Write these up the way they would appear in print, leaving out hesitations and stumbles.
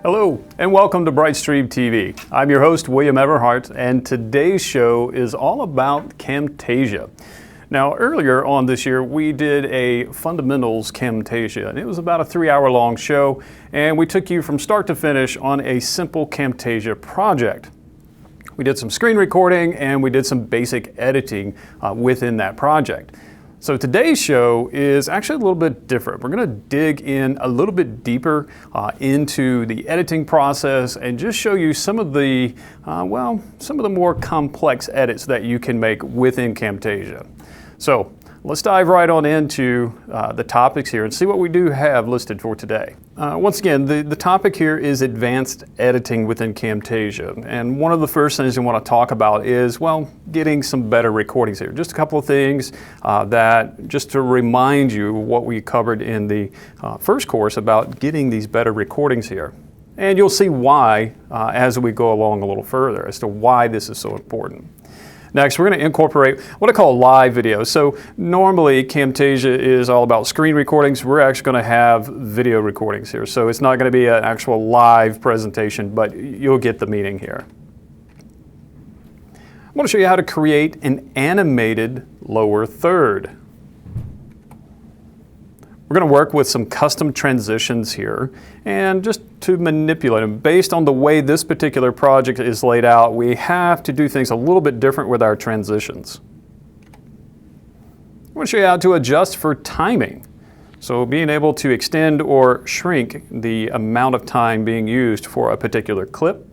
Hello and welcome to BrightStreamTV. I'm your host William Everhart, and today's show is all about Camtasia. Now earlier on this year we did a fundamentals Camtasia, and it was about a 3-hour long show, and we took you from start to finish on a simple Camtasia project. We did some screen recording and we did some basic editing within that project. So today's show is actually a little bit different. We're going to dig in a little bit deeper into the editing process and just show you some of the, some of the more complex edits that you can make within Camtasia. So let's dive right on into the topics here and see what we do have listed for today. Once again, the topic here is advanced editing within Camtasia. And one of the first things I want to talk about is, well, getting some better recordings here. Just a couple of things just to remind you what we covered in the first course about getting these better recordings here. And you'll see why as we go along a little further as to why this is so important. Next, we're going to incorporate what I call live video. So normally Camtasia is all about screen recordings. We're actually going to have video recordings here. So it's not going to be an actual live presentation, but you'll get the meaning here. I want to show you how to create an animated lower third. We're going to work with some custom transitions here and just to manipulate them. Based on the way this particular project is laid out, we have to do things a little bit different with our transitions. I want to show you how to adjust for timing. So being able to extend or shrink the amount of time being used for a particular clip.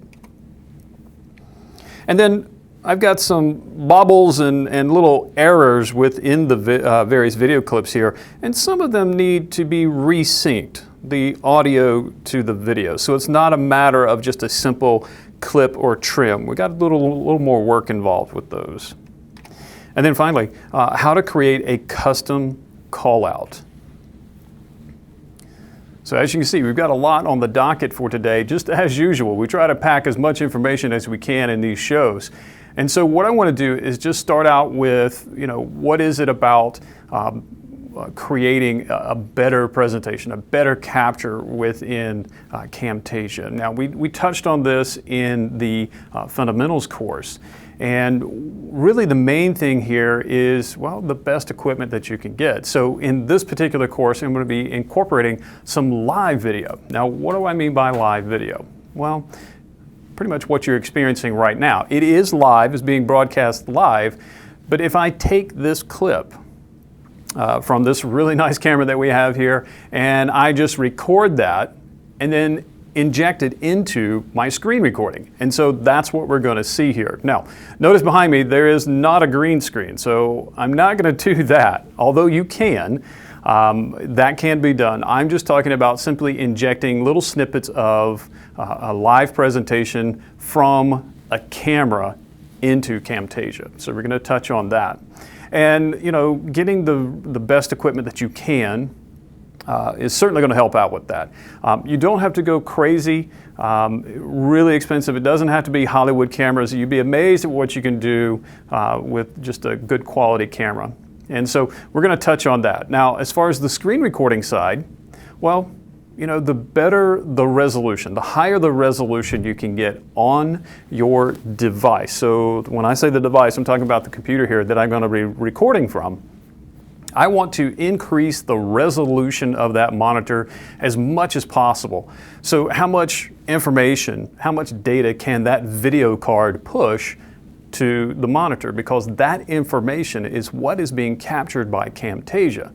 And then I've got some bobbles and little errors within the various video clips here, and some of them need to be resynced, the audio to the video. So it's not a matter of just a simple clip or trim. We got a little more work involved with those. And then finally, how to create a custom callout. So as you can see, we've got a lot on the docket for today. Just as usual, we try to pack as much information as we can in these shows. And so what I want to do is just start out with, what is it about creating a better presentation, a better capture within Camtasia. Now, we touched on this in the fundamentals course. And really the main thing here is, well, the best equipment that you can get. So in this particular course, I'm going to be incorporating some live video. Now, what do I mean by live video? Well, pretty much what you're experiencing right now. It is live, it's being broadcast live, but if I take this clip from this really nice camera that we have here, and I just record that, and then inject it into my screen recording. And so that's what we're going to see here. Now, notice behind me, there is not a green screen, so I'm not going to do that, although you can. That can be done. I'm just talking about simply injecting little snippets of a live presentation from a camera into Camtasia. So we're going to touch on that. And getting the best equipment that you can is certainly going to help out with that. You don't have to go crazy, really expensive. It doesn't have to be Hollywood cameras. You'd be amazed at what you can do with just a good quality camera. And so we're going to touch on that. Now, as far as the screen recording side, well, the better the resolution, the higher the resolution you can get on your device. So when I say the device, I'm talking about the computer here that I'm going to be recording from. I want to increase the resolution of that monitor as much as possible. So how much information, how much data can that video card push to the monitor, because that information is what is being captured by Camtasia.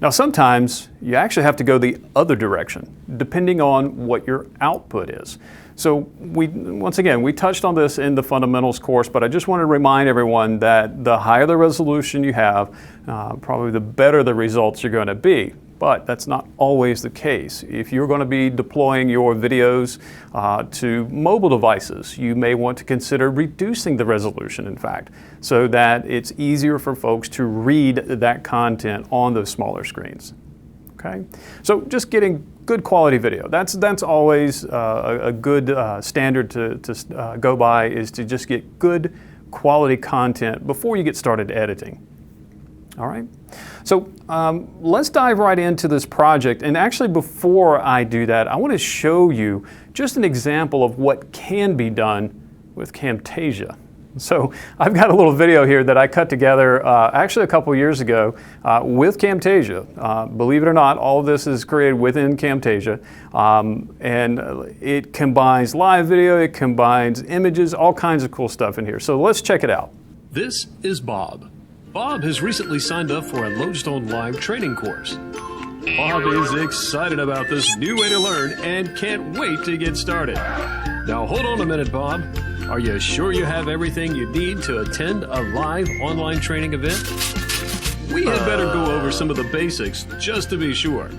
Now sometimes you actually have to go the other direction depending on what your output is. So once again, we touched on this in the fundamentals course, but I just want to remind everyone that the higher the resolution you have, probably the better the results you're going to be. But that's not always the case. If you're going to be deploying your videos to mobile devices, you may want to consider reducing the resolution, in fact, so that it's easier for folks to read that content on those smaller screens. Okay? So just getting good quality video. That's always a good standard to go by, is to just get good quality content before you get started editing. All right, so let's dive right into this project. And actually, before I do that, I want to show you just an example of what can be done with Camtasia. So I've got a little video here that I cut together actually a couple years ago with Camtasia. Believe it or not, all of this is created within Camtasia. And it combines live video, it combines images, all kinds of cool stuff in here. So let's check it out. This is Bob. Bob has recently signed up for a Lodestone live training course. Bob is excited about this new way to learn and can't wait to get started. Now hold on a minute, Bob. Are you sure you have everything you need to attend a live online training event? We had better go over some of the basics just to be sure.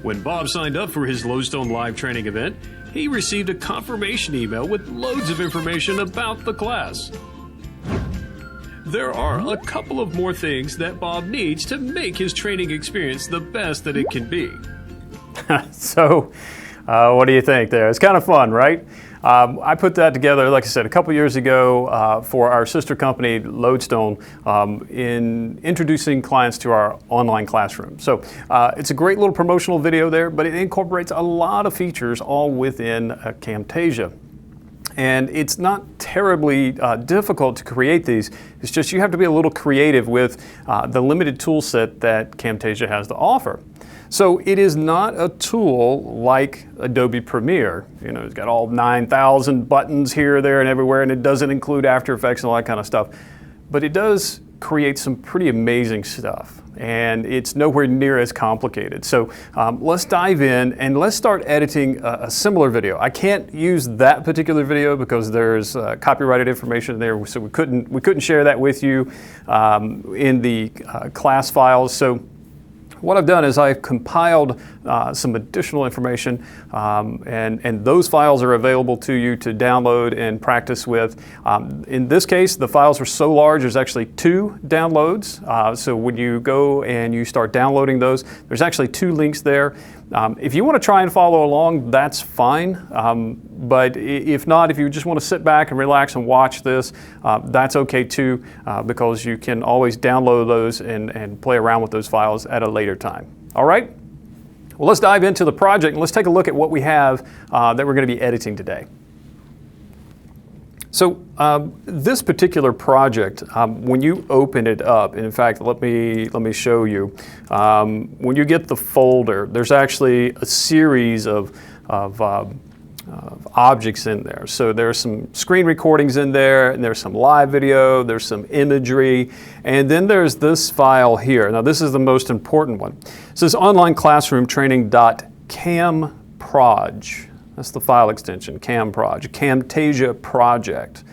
When Bob signed up for his Lodestone live training event, he received a confirmation email with loads of information about the class. There are a couple of more things that Bob needs to make his training experience the best that it can be. So, what do you think there? It's kind of fun, right? I put that together, like I said, a couple years ago for our sister company, Lodestone, in introducing clients to our online classroom. So it's a great little promotional video there, but it incorporates a lot of features all within Camtasia. And it's not terribly difficult to create these. It's just you have to be a little creative with the limited tool set that Camtasia has to offer. So it is not a tool like Adobe Premiere. You know, it's got all 9,000 buttons here, there, and everywhere, and it doesn't include After Effects and all that kind of stuff. But it does create some pretty amazing stuff, and it's nowhere near as complicated. So let's dive in and let's start editing a similar video. I can't use that particular video because there's copyrighted information there, so we couldn't share that with you in the class files. So what I've done is I've compiled some additional information, and those files are available to you to download and practice with. In this case, the files were so large, there's actually 2 downloads. So when you go and you start downloading those, there's actually 2 links there. If you want to try and follow along, that's fine. But if not, if you just want to sit back and relax and watch this, that's okay too, because you can always download those and play around with those files at a later time. All right? Well, let's dive into the project and let's take a look at what we have that we're going to be editing today. So this particular project, when you open it up, and in fact, let me show you. When you get the folder, there's actually a series of objects in there. So there's some screen recordings in there, and there's some live video, there's some imagery, and then there's this file here. Now this is the most important one. It says online classroom training.camproj. That's the file extension, Camproj, Camtasia project.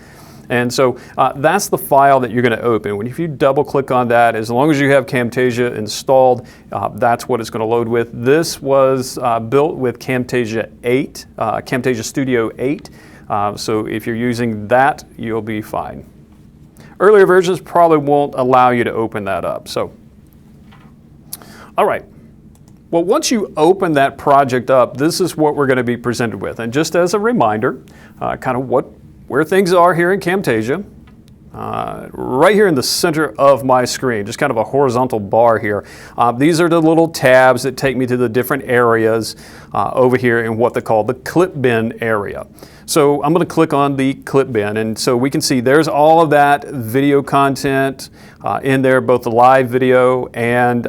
And so that's the file that you're going to open. If you double click on that, as long as you have Camtasia installed, that's what it's going to load with. This was built with Camtasia 8, Camtasia Studio 8. So if you're using that, you'll be fine. Earlier versions probably won't allow you to open that up. So, all right. Well, once you open that project up, this is what we're going to be presented with. And just as a reminder, kind of where things are here in Camtasia, right here in the center of my screen, just kind of a horizontal bar here. These are the little tabs that take me to the different areas over here in what they call the clip bin area. So I'm going to click on the clip bin, and so we can see there's all of that video content in there, both the live video and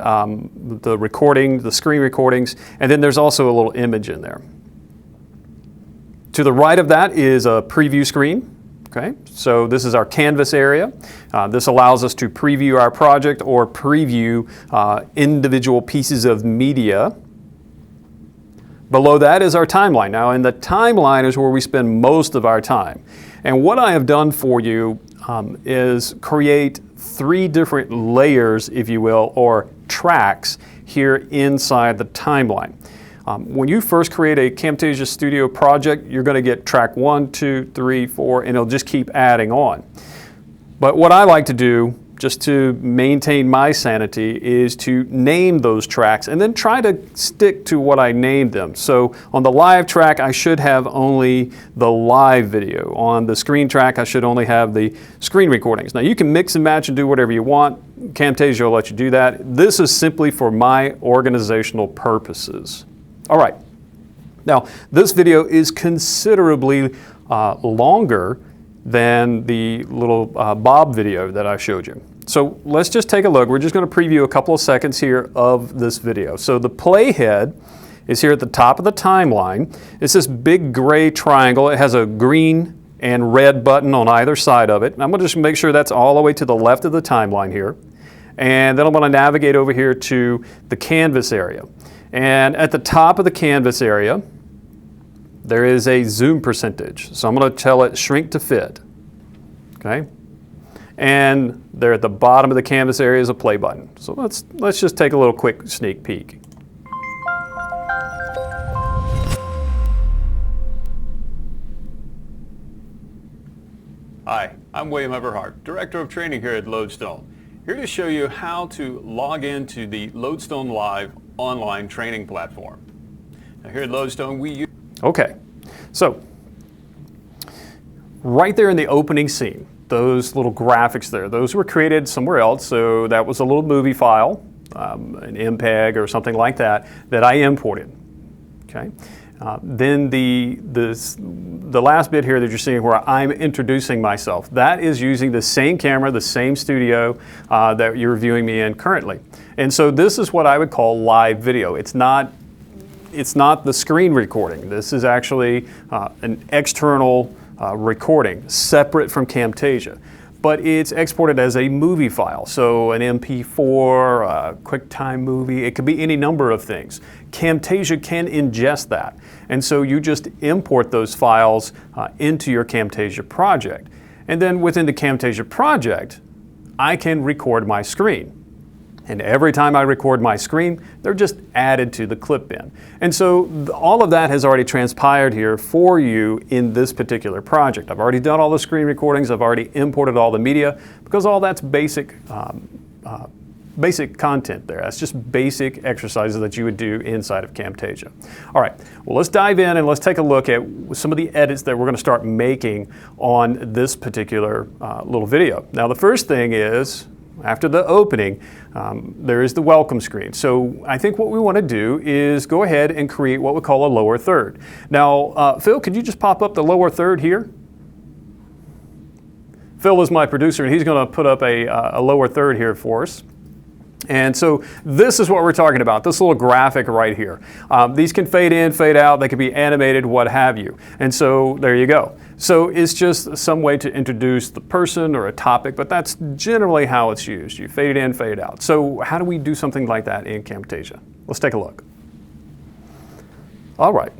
the recording, the screen recordings, and then there's also a little image in there. To the right of that is a preview screen. Okay, so this is our canvas area. This allows us to preview our project or preview individual pieces of media. Below that is our timeline. Now, in the timeline is where we spend most of our time. And what I have done for you is create 3 different layers, if you will, or tracks here inside the timeline. When you first create a Camtasia Studio project, you're going to get track 1, 2, 3, 4, and it'll just keep adding on. But what I like to do, just to maintain my sanity, is to name those tracks and then try to stick to what I named them. So on the live track, I should have only the live video. On the screen track, I should only have the screen recordings. Now you can mix and match and do whatever you want. Camtasia will let you do that. This is simply for my organizational purposes. All right. Now, this video is considerably longer than the little Bob video that I showed you. So let's just take a look. We're just going to preview a couple of seconds here of this video. So the playhead is here at the top of the timeline. It's this big gray triangle. It has a green and red button on either side of it. And I'm going to just make sure that's all the way to the left of the timeline here. And then I'm going to navigate over here to the canvas area. And at the top of the canvas area, there is a zoom percentage. So I'm going to tell it shrink to fit. Okay? And there at the bottom of the canvas area is a play button. So let's just take a little quick sneak peek. Hi, I'm William Everhart, Director of Training here at Lodestone. Here to show you how to log into the Lodestone Live online training platform. Now here at Lodestone, we use... Okay, so right there in the opening scene, those little graphics there, those were created somewhere else, so that was a little movie file, an MPEG or something like that, that I imported. Okay. Then the last bit here that you're seeing where I'm introducing myself, that is using the same camera, the same studio that you're viewing me in currently. And so this is what I would call live video. It's not the screen recording. This is actually an external recording, separate from Camtasia. But it's exported as a movie file, so an MP4, a QuickTime movie, it could be any number of things. Camtasia can ingest that, and so you just import those files into your Camtasia project. And then within the Camtasia project, I can record my screen. And every time I record my screen, they're just added to the clip bin. And so all of that has already transpired here for you in this particular project. I've already done all the screen recordings, I've already imported all the media, because all that's basic content there. That's just basic exercises that you would do inside of Camtasia. All right, well, let's dive in and let's take a look at some of the edits that we're going to start making on this particular little video. Now, the first thing is, after the opening, there is the welcome screen. So I think what we want to do is go ahead and create what we call a lower third. Now, Phil, could you just pop up the lower third here? Phil is my producer, and he's going to put up a lower third here for us. And so this is what we're talking about, this little graphic right here. These can fade in, fade out, they can be animated, what have you. And so there you go. So it's just some way to introduce the person or a topic, but that's generally how it's used. You fade in, fade out. So how do we do something like that in Camtasia? Let's take a look. All right.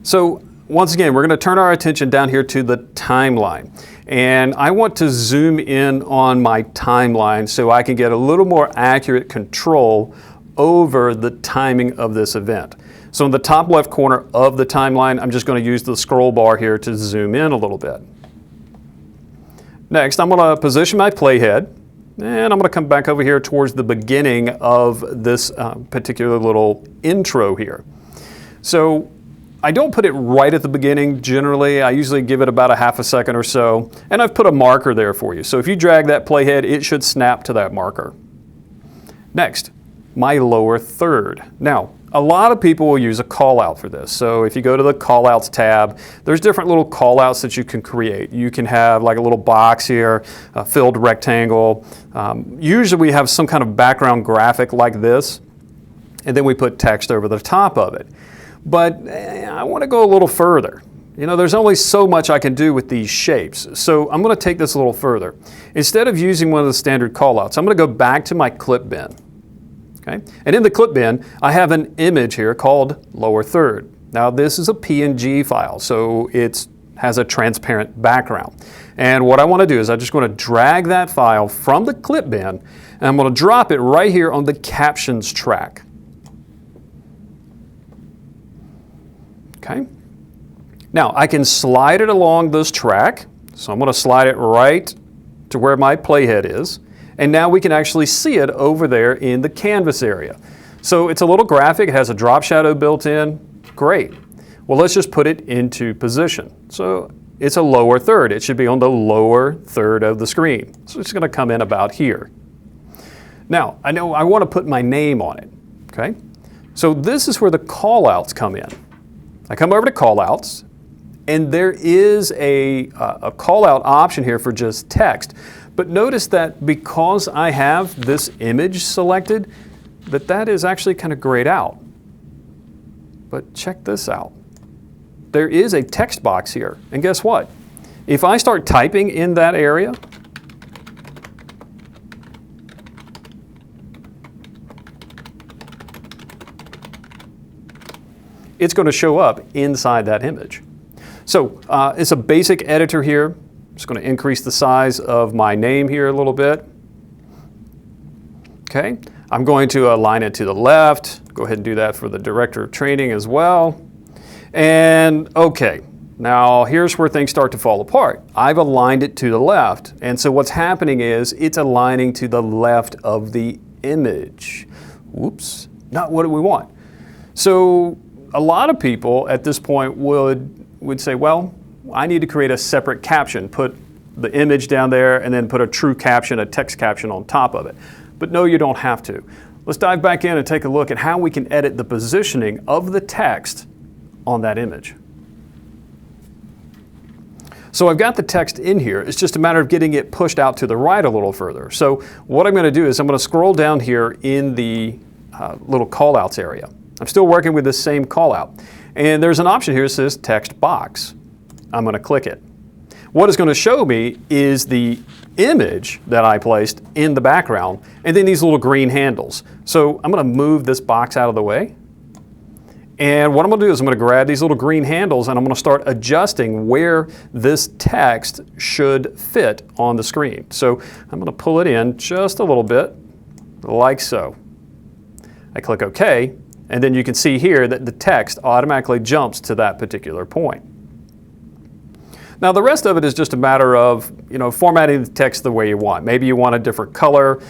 So once again, we're going to turn our attention down here to the timeline. And I want to zoom in on my timeline so I can get a little more accurate control over the timing of this event. So in the top left corner of the timeline, I'm just going to use the scroll bar here to zoom in a little bit. Next, I'm going to position my playhead, and I'm going to come back over here towards the beginning of this particular little intro here. So I don't put it right at the beginning generally. I usually give it about a half a second or so, and I've put a marker there for you. So if you drag that playhead, it should snap to that marker. Next, my lower third. Now, a lot of people will use a callout for this. So if you go to the callouts tab, there's different little callouts that you can create. You can have like a little box here, a filled rectangle. Usually we have some kind of background graphic like this, and then we put text over the top of it. But I want to go a little further. You know, there's only so much I can do with these shapes. So I'm going to take this a little further. Instead of using one of the standard callouts, I'm going to go back to my clip bin. Okay? And in the clip bin, I have an image here called lower third. Now this is a PNG file, so it has a transparent background. And what I want to do is I'm just going to drag that file from the clip bin, and I'm going to drop it right here on the captions track. Okay. Now I can slide it along this track. So I'm going to slide it right to where my playhead is. And now we can actually see it over there in the canvas area. So it's a little graphic. It has a drop shadow built in. Great. Well, let's just put it into position. So it's a lower third. It should be on the lower third of the screen. So it's going to come in about here. Now, I know I want to put my name on it. Okay. So this is where the callouts come in. I come over to Callouts, and there is a callout option here for just text. But notice that because I have this image selected, that is actually kind of grayed out. But check this out. There is a text box here, and guess what? If I start typing in that area, it's going to show up inside that image. So it's a basic editor here. I'm just going to increase the size of my name here a little bit. Okay, I'm going to align it to the left. Go ahead and do that for the Director of Training as well. And okay, now here's where things start to fall apart. I've aligned it to the left, and so what's happening is it's aligning to the left of the image. Whoops, not what we want. So a lot of people at this point would say, well, I need to create a separate caption, put the image down there, and then put a true caption, a text caption on top of it. But no, you don't have to. Let's dive back in and take a look at how we can edit the positioning of the text on that image. So I've got the text in here. It's just a matter of getting it pushed out to the right a little further. So what I'm going to do is I'm going to scroll down here in the little callouts area. I'm still working with this same callout. And there's an option here that says text box. I'm going to click it. What it's going to show me is the image that I placed in the background and then these little green handles. So I'm going to move this box out of the way. And what I'm going to do is I'm going to grab these little green handles and I'm going to start adjusting where this text should fit on the screen. So I'm going to pull it in just a little bit, like so. I click OK, and then you can see here that the text automatically jumps to that particular point. Now the rest of it is just a matter of formatting the text the way you want. Maybe you want a different color.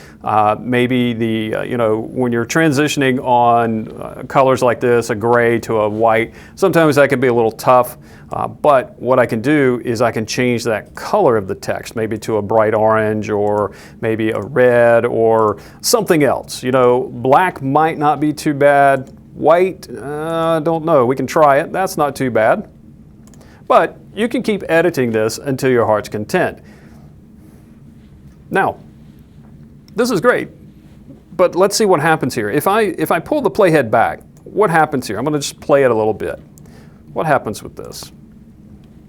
Maybe when you're transitioning on colors like this, a gray to a white, sometimes that can be a little tough. But what I can do is I can change that color of the text, maybe to a bright orange or maybe a red or something else. Black might not be too bad. White, don't know. We can try it. That's not too bad. But you can keep editing this until your heart's content. Now, this is great, but let's see what happens here. If I pull the playhead back, what happens here? I'm going to just play it a little bit. What happens with this?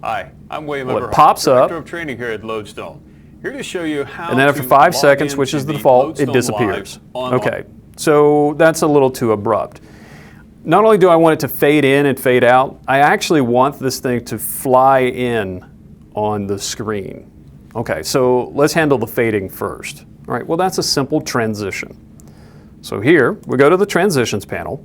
Hi, I'm William Well, it pops up. Director of Training here at Lodestone. Here to show you how and then after 5 seconds, which is the default, it disappears. Okay, so that's a little too abrupt. Not only do I want it to fade in and fade out, I actually want this thing to fly in on the screen. Okay, so let's handle the fading first. All right, well that's a simple transition. So here, we go to the transitions panel,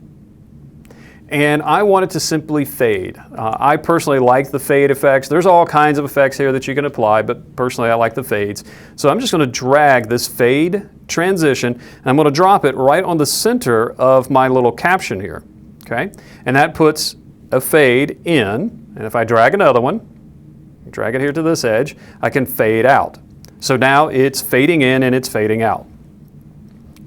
and I want it to simply fade. I personally like the fade effects. There's all kinds of effects here that you can apply, but personally I like the fades. So I'm just going to drag this fade transition, and I'm going to drop it right on the center of my little caption here. Okay, and that puts a fade in, and if I drag another one, drag it here to this edge, I can fade out. So now it's fading in and it's fading out.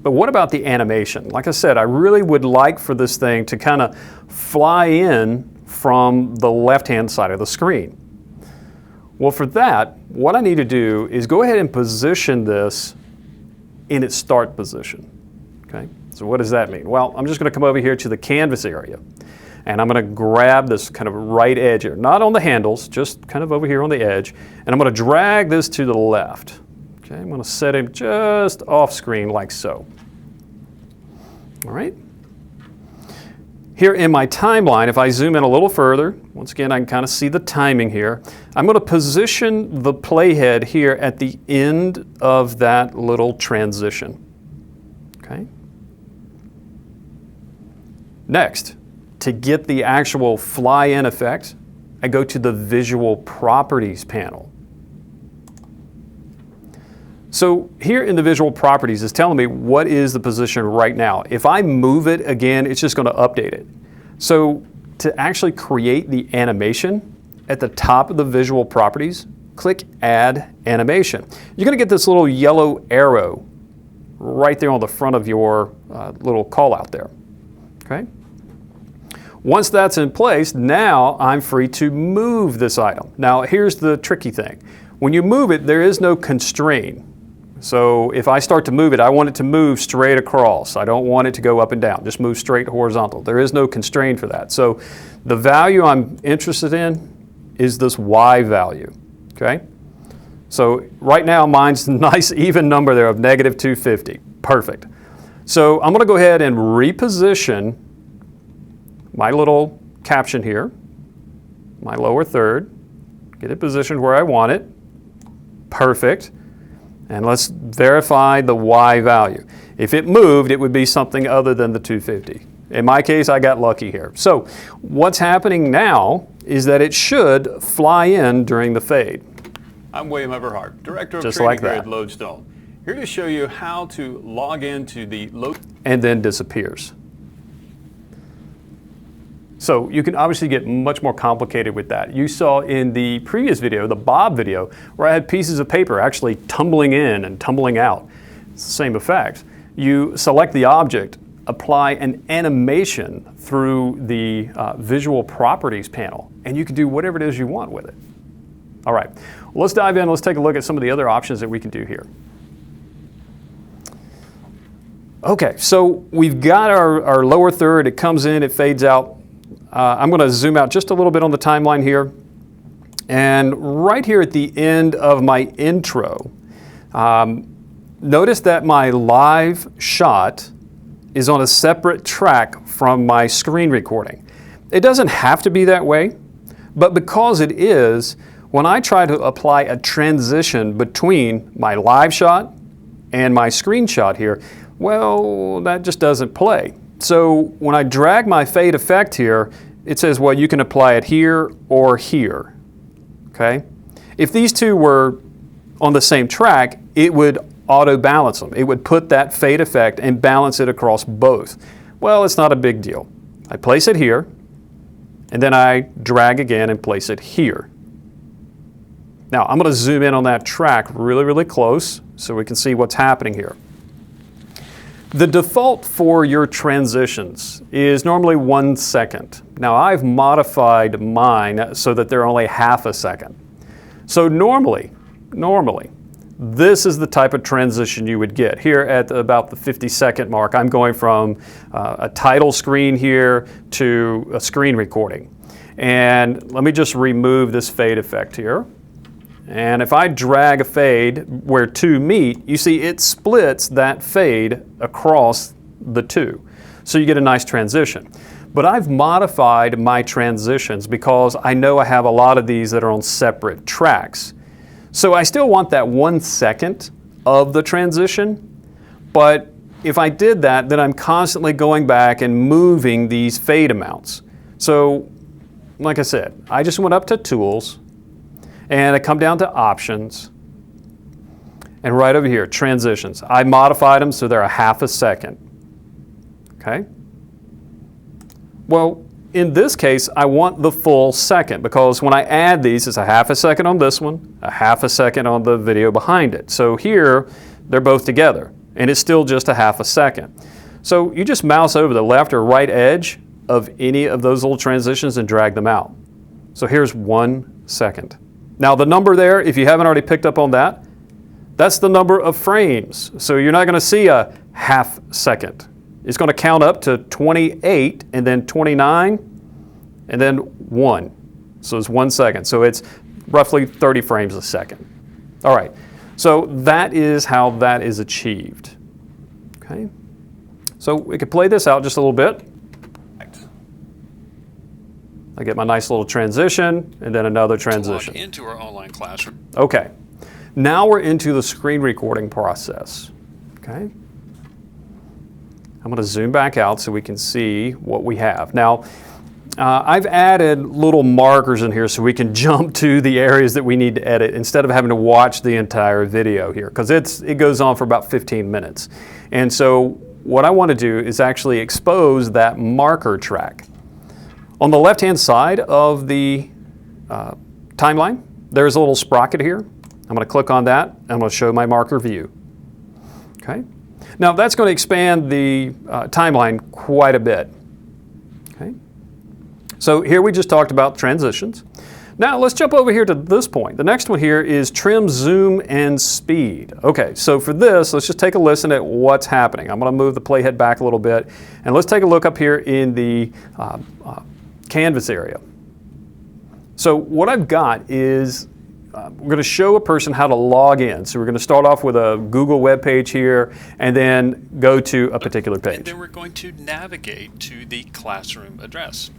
But what about the animation? Like I said, I really would like for this thing to kind of fly in from the left-hand side of the screen. Well, for that, what I need to do is go ahead and position this in its start position. Okay? So what does that mean? Well, I'm just going to come over here to the canvas area, and I'm going to grab this kind of right edge here, not on the handles, just kind of over here on the edge, and I'm going to drag this to the left. Okay, I'm going to set him just off screen like so. All right. Here in my timeline, if I zoom in a little further, once again I can kind of see the timing here, I'm going to position the playhead here at the end of that little transition. Okay. Next, to get the actual fly-in effect, I go to the Visual Properties panel. So here in the Visual Properties, it's telling me what is the position right now. If I move it again, it's just going to update it. So to actually create the animation, at the top of the Visual Properties, click Add Animation. You're going to get this little yellow arrow right there on the front of your little call out there. Okay. Once that's in place, now I'm free to move this item. Now here's the tricky thing. When you move it, there is no constraint. So if I start to move it, I want it to move straight across. I don't want it to go up and down, just move straight horizontal. There is no constraint for that. So the value I'm interested in is this Y value, okay? So right now mine's a nice even number there of negative 250, perfect. So I'm gonna go ahead and reposition my little caption here, my lower third, get it positioned where I want it, perfect. And let's verify the Y value. If it moved, it would be something other than the 250. In my case, I got lucky here. So what's happening now is that it should fly in during the fade. I'm William Everhart, Director of Just Training like here that. at Lodestone. Here to show you how to log into the Lodestone. And then disappears. So you can obviously get much more complicated with that. You saw in the previous video, the Bob video, where I had pieces of paper actually tumbling in and tumbling out. It's the same effect. You select the object, apply an animation through the visual properties panel, and you can do whatever it is you want with it. All right, well, let's dive in. Let's take a look at some of the other options that we can do here. Okay, so we've got our lower third. It comes in, it fades out. I'm going to zoom out just a little bit on the timeline here. And right here at the end of my intro, notice that my live shot is on a separate track from my screen recording. It doesn't have to be that way, but because it is, when I try to apply a transition between my live shot and my screenshot here, well, that just doesn't play. So when I drag my fade effect here, it says, well, you can apply it here or here, okay? If these two were on the same track, it would auto balance them. It would put that fade effect and balance it across both. Well, it's not a big deal. I place it here, and then I drag again and place it here. Now, I'm going to zoom in on that track really, really close so we can see what's happening here. The default for your transitions is normally 1 second. Now I've modified mine so that they're only half a second. So normally, this is the type of transition you would get. Here at about the 50-second mark, I'm going from a title screen here to a screen recording. And let me just remove this fade effect here. And if I drag a fade where two meet, you see it splits that fade across the two. So you get a nice transition. But I've modified my transitions because I know I have a lot of these that are on separate tracks. So I still want that 1 second of the transition, but if I did that, then I'm constantly going back and moving these fade amounts. So, like I said, I just went up to Tools, and I come down to Options, and right over here, Transitions. I modified them so they're a half a second, okay? Well, in this case, I want the full second because when I add these, it's a half a second on this one, a half a second on the video behind it. So here, they're both together, and it's still just a half a second. So you just mouse over the left or right edge of any of those little transitions and drag them out. So here's 1 second. Now the number there, if you haven't already picked up on that, that's the number of frames. So you're not going to see a half second. It's going to count up to 28 and then 29 and then 1. So it's 1 second. So it's roughly 30 frames a second. All right. So that is how that is achieved. Okay. So we could play this out just a little bit. I get my nice little transition and then another transition. Log into our online classroom. Okay. Now we're into the screen recording process. Okay. I'm going to zoom back out so we can see what we have. Now, I've added little markers in here so we can jump to the areas that we need to edit instead of having to watch the entire video here because it goes on for about 15 minutes. And so what I want to do is actually expose that marker track. On the left-hand side of the timeline, there's a little sprocket here. I'm going to click on that. I'm going to show my marker view. Okay. Now that's going to expand the timeline quite a bit. Okay. So here we just talked about transitions. Now let's jump over here to this point. The next one here is trim, zoom, and speed. Okay, so for this, let's just take a listen at what's happening. I'm going to move the playhead back a little bit, and let's take a look up here in the canvas area. So what I've got is we're going to show a person how to log in. So we're going to start off with a Google web page here and then go to a particular page. And then we're going to navigate to the classroom address.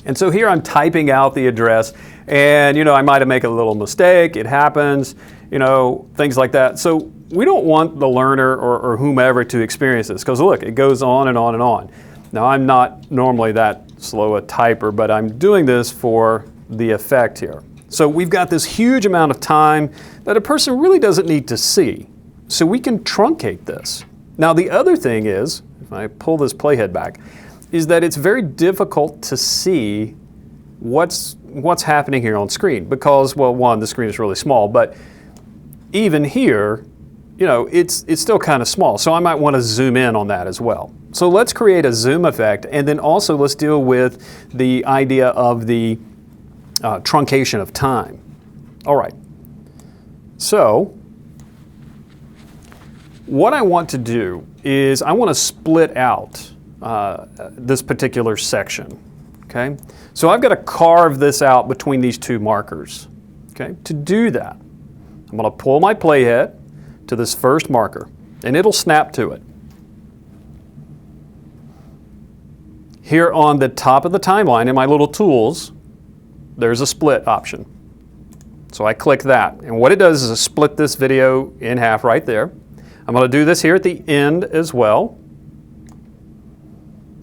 And so here I'm typing out the address, and I might have made a little mistake. It happens, things like that. So we don't want the learner or whomever to experience this, because look, it goes on and on and on. Now I'm not normally that slow a typer, but I'm doing this for the effect here. So we've got this huge amount of time that a person really doesn't need to see. So we can truncate this. Now the other thing is, if I pull this playhead back, is that it's very difficult to see what's happening here on screen because, well, one, the screen is really small, but even here, it's still kind of small. So I might want to zoom in on that as well. So let's create a zoom effect, and then also let's deal with the idea of the truncation of time. All right. So what I want to do is I want to split out this particular section, okay? So I've got to carve this out between these two markers, okay? To do that, I'm going to pull my playhead to this first marker, and it'll snap to it. Here on the top of the timeline in my little tools, there's a split option. So I click that, and what it does is split this video in half right there. I'm going to do this here at the end as well.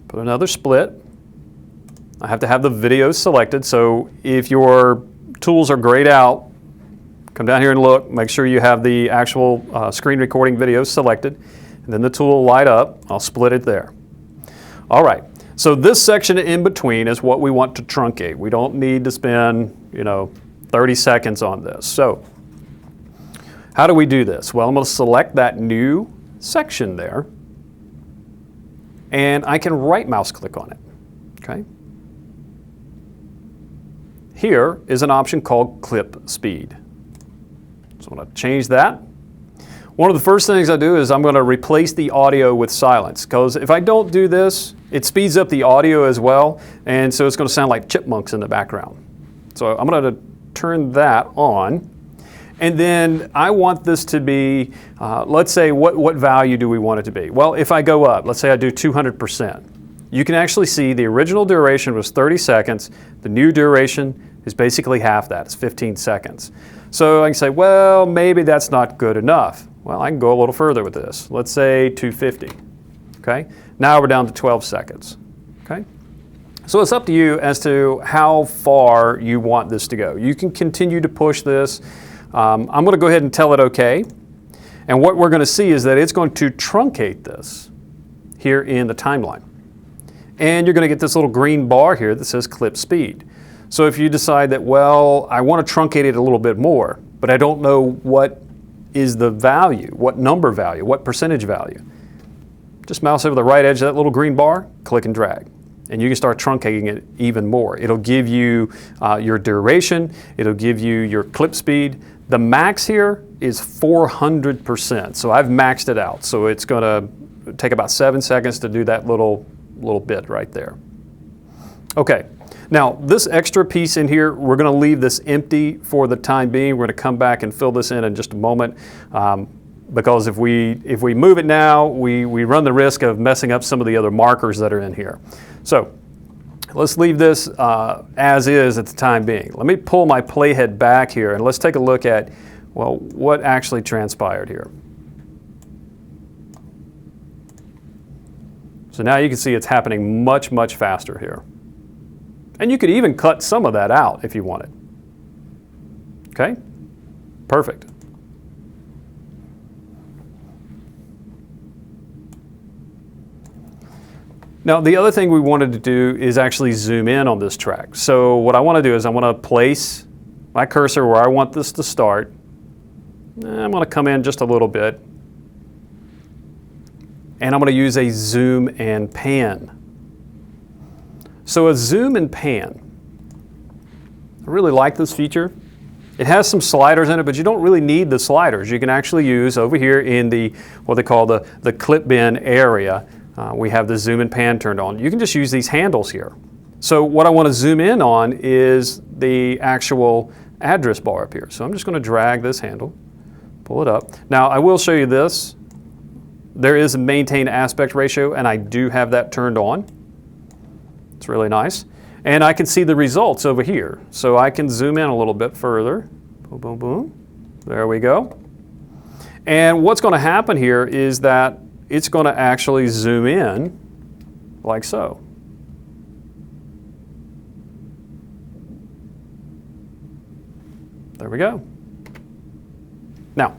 Put another split. I have to have the video selected, so if your tools are grayed out, come down here and look, make sure you have the actual screen recording video selected, and then the tool will light up. I'll split it there. All right, so this section in between is what we want to truncate. We don't need to spend 30 seconds on this. So how do we do this? Well, I'm going to select that new section there, and I can right mouse click on it, okay? Here is an option called clip speed. So I'm going to change that. One of the first things I do is I'm going to replace the audio with silence, because if I don't do this, it speeds up the audio as well, and so it's going to sound like chipmunks in the background. So I'm going to turn that on. And then I want this to be, let's say, what value do we want it to be? Well, if I go up, let's say I do 200%, you can actually see the original duration was 30 seconds. The new duration is basically half that. It's 15 seconds. So I can say, well, maybe that's not good enough. Well, I can go a little further with this. Let's say 250. Okay? Now we're down to 12 seconds. Okay? So it's up to you as to how far you want this to go. You can continue to push this. I'm going to go ahead and tell it OK. And what we're going to see is that it's going to truncate this here in the timeline. And you're going to get this little green bar here that says clip speed. So if you decide that, well, I want to truncate it a little bit more, but I don't know what is the value, what number value, what percentage value, just mouse over the right edge of that little green bar, click and drag. And you can start truncating it even more. It'll give you your duration. It'll give you your clip speed. The max here is 400%. So I've maxed it out. So it's going to take about 7 seconds to do that little bit right there. Okay. Now this extra piece in here, we're going to leave this empty for the time being. We're going to come back and fill this in just a moment. Because if we move it now, we run the risk of messing up some of the other markers that are in here. So let's leave this as is at the time being. Let me pull my playhead back here and let's take a look at, well, what actually transpired here. So now you can see it's happening much, much faster here. And you could even cut some of that out if you wanted. Okay? Perfect. Now, the other thing we wanted to do is actually zoom in on this track. So what I want to do is I want to place my cursor where I want this to start. I'm going to come in just a little bit. And I'm going to use a zoom and pan So a zoom and pan. I really like this feature. It has some sliders in it, but you don't really need the sliders. You can actually use over here in the, what they call the clip bin area, we have the zoom and pan turned on. You can just use these handles here. So what I want to zoom in on is the actual address bar up here. So I'm just going to drag this handle, pull it up. Now I will show you this. There is a maintain aspect ratio, and I do have that turned on. It's really nice. And I can see the results over here. So I can zoom in a little bit further. Boom, boom, boom. There we go. And what's going to happen here is that it's going to actually zoom in like so. There we go. Now,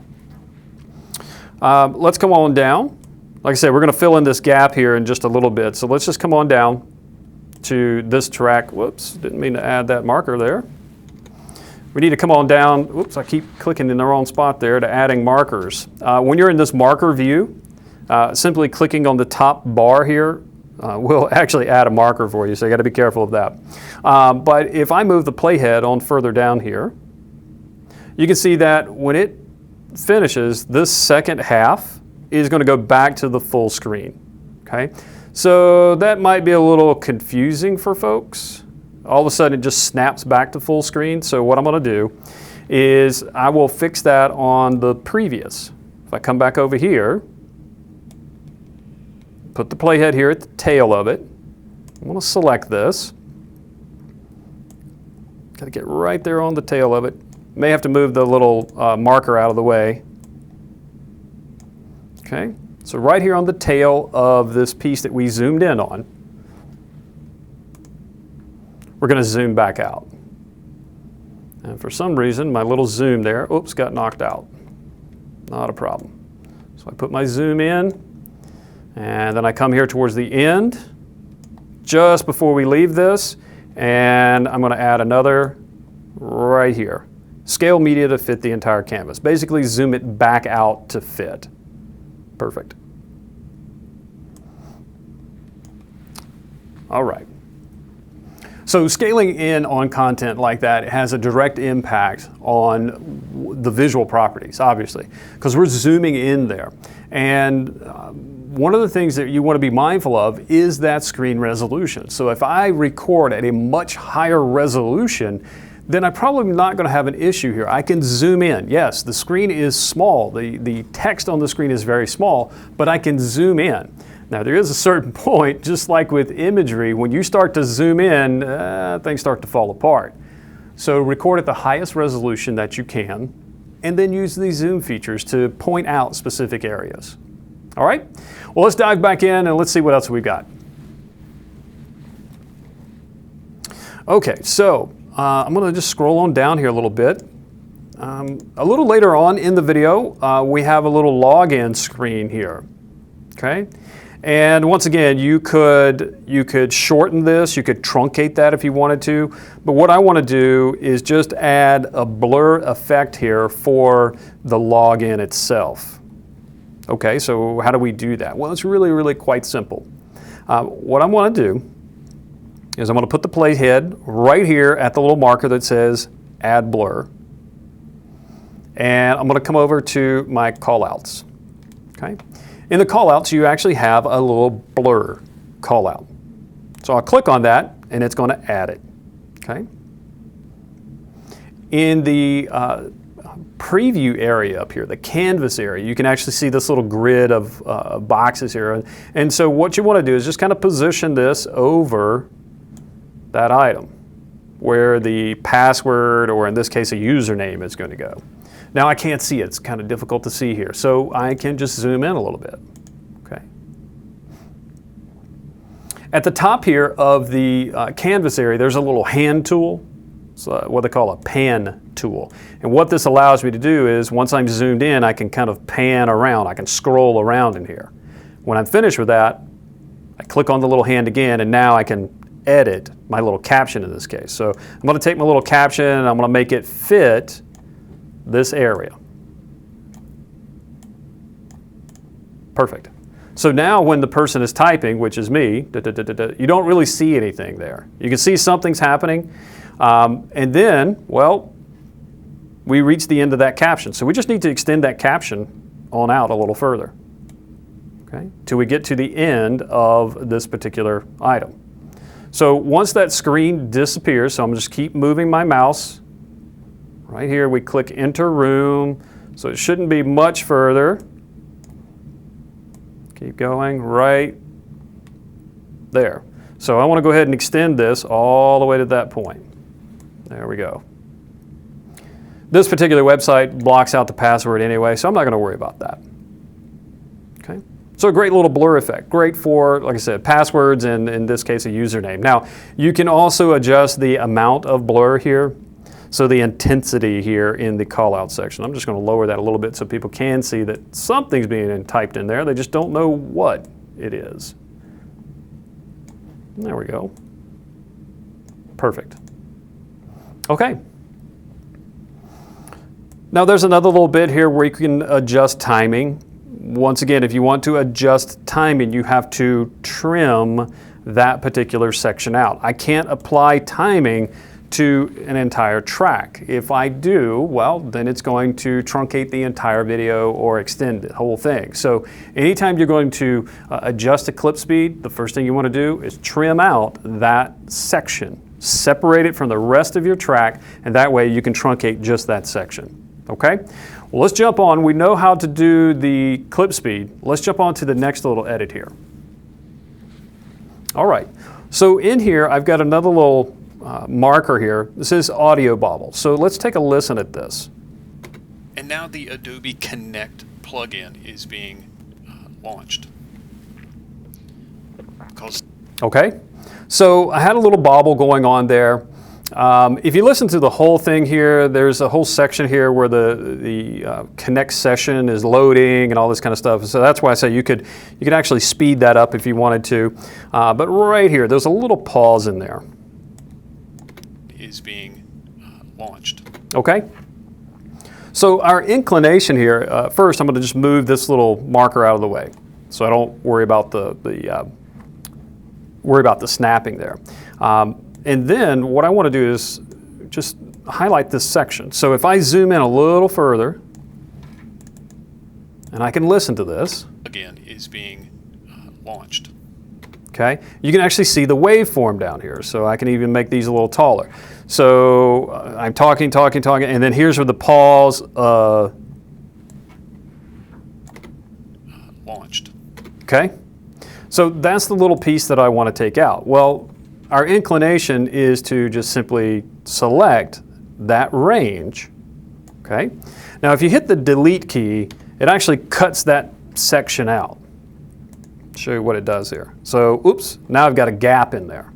let's come on down. Like I said, we're going to fill in this gap here in just a little bit. So let's just come on down to this track. Whoops, didn't mean to add that marker there. We need to come on down. Whoops, I keep clicking in the wrong spot there, to adding markers. When you're in this marker view, simply clicking on the top bar here will actually add a marker for you, so you got to be careful of that. But if I move the playhead on further down here, you can see that when it finishes, this second half is going to go back to the full screen. Okay? So that might be a little confusing for folks. All of a sudden it just snaps back to full screen. So what I'm going to do is I will fix that on the previous. If I come back over here, put the playhead here at the tail of it. I'm going to select this. Got to get right there on the tail of it. May have to move the little marker out of the way. Okay. So right here on the tail of this piece that we zoomed in on, we're going to zoom back out. And for some reason, my little zoom there, oops, got knocked out. Not a problem. So I put my zoom in, and then I come here towards the end, just before we leave this, and I'm going to add another right here. Scale media to fit the entire canvas. Basically zoom it back out to fit. Perfect. All right. So scaling in on content like that has a direct impact on the visual properties, obviously, because we're zooming in there. And one of the things that you want to be mindful of is that screen resolution. So if I record at a much higher resolution, then I'm probably not going to have an issue here. I can zoom in. Yes, the screen is small. The text on the screen is very small, but I can zoom in. Now there is a certain point, just like with imagery, when you start to zoom in, things start to fall apart. So record at the highest resolution that you can, and then use these zoom features to point out specific areas. All right? Well, let's dive back in and let's see what else we've got. Okay, so I'm going to just scroll on down here a little bit. A little later on in the video, we have a little login screen here. Okay, and once again, you could shorten this, you could truncate that if you wanted to. But what I want to do is just add a blur effect here for the login itself. Okay, so how do we do that? Well, it's really, really quite simple. What I want to do is I'm going to put the playhead right here at the little marker that says Add Blur. And I'm going to come over to my callouts. Okay. In the callouts, you actually have a little blur callout. So I'll click on that, and it's going to add it. Okay. In the preview area up here, the canvas area, you can actually see this little grid of boxes here. And so what you want to do is just kind of position this over that item where the password, or in this case a username, is going to go. Now I can't see it, it's kind of difficult to see here, so I can just zoom in a little bit. Okay. At the top here of the canvas area, there's a little hand tool. It's what they call a pan tool. And what this allows me to do is, once I'm zoomed in, I can kind of pan around, I can scroll around in here. When I'm finished with that, I click on the little hand again, and now I can edit my little caption in this case. So I'm going to take my little caption and I'm going to make it fit this area. Perfect. So now when the person is typing, which is me, you don't really see anything there. You can see something's happening, and then, well, we reach the end of that caption. So we just need to extend that caption on out a little further, okay, till we get to the end of this particular item. So once that screen disappears, so I'm just keep moving my mouse. Right here we click enter room, so it shouldn't be much further. Keep going right there. So I want to go ahead and extend this all the way to that point. There we go. This particular website blocks out the password anyway, so I'm not going to worry about that. Okay. So a great little blur effect. Great for, like I said, passwords and in this case a username. Now, you can also adjust the amount of blur here. So the intensity here in the callout section. I'm just going to lower that a little bit so people can see that something's being typed in there. They just don't know what it is. There we go. Perfect. Okay. Now there's another little bit here where you can adjust timing. Once again, if you want to adjust timing, you have to trim that particular section out. I can't apply timing to an entire track. If I do, well, then it's going to truncate the entire video or extend the whole thing. So anytime you're going to adjust a clip speed, the first thing you want to do is trim out that section. Separate it from the rest of your track, and that way you can truncate just that section. Okay? Well, let's jump on. We know how to do the clip speed. Let's jump on to the next little edit here. All right. So in here, I've got another little marker here. This is audio bobble. So let's take a listen at this. And now the Adobe Connect plugin is being launched. Okay. So I had a little bobble going on there. If you listen to the whole thing here, there's a whole section here where the Connect session is loading and all this kind of stuff. So that's why I say you could actually speed that up if you wanted to. But right here, there's a little pause in there. Is being launched. Okay. So our inclination here, first I'm going to just move this little marker out of the way, so I don't worry about the snapping there. And then what I want to do is just highlight this section. So if I zoom in a little further, and I can listen to this. Again, is being launched. Okay, you can actually see the waveform down here, so I can even make these a little taller. So I'm talking, and then here's where the pause. Launched. Okay, so that's the little piece that I want to take out. Well, our inclination is to just simply select that range. Okay, now if you hit the delete key, it actually cuts that section out. Show you what it does here. So, oops, now I've got a gap in there.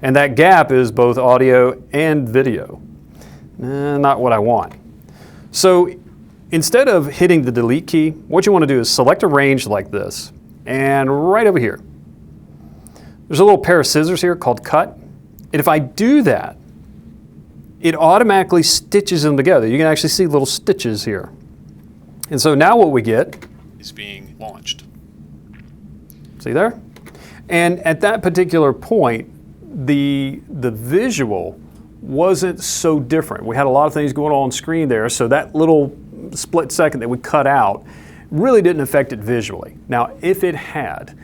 And that gap is both audio and video. Not what I want. So instead of hitting the delete key, what you want to do is select a range like this. And right over here, there's a little pair of scissors here called cut. And if I do that, it automatically stitches them together. You can actually see little stitches here. And so now what we get is being launched. See there? And at that particular point, the visual wasn't so different. We had a lot of things going on screen there, so that little split second that we cut out really didn't affect it visually. Now, if it had,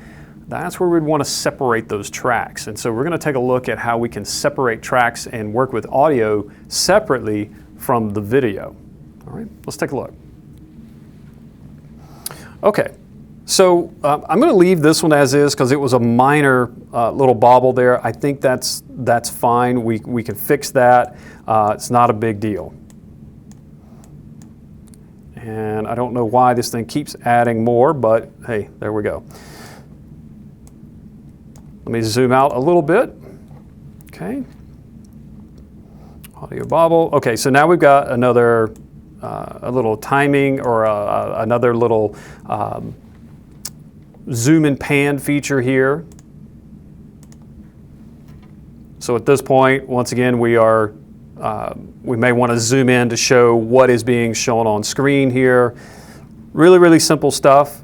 that's where we'd want to separate those tracks. And so we're going to take a look at how we can separate tracks and work with audio separately from the video. All right, let's take a look. Okay. So I'm going to leave this one as is because it was a minor little bobble there. I think that's fine. We can fix that. It's not a big deal. And I don't know why this thing keeps adding more, but hey, there we go. Let me zoom out a little bit. Okay. Audio bobble. Okay, so now we've got another a little timing or another little zoom and pan feature here. So at this point, once again, we may want to zoom in to show what is being shown on screen here. Really, really simple stuff.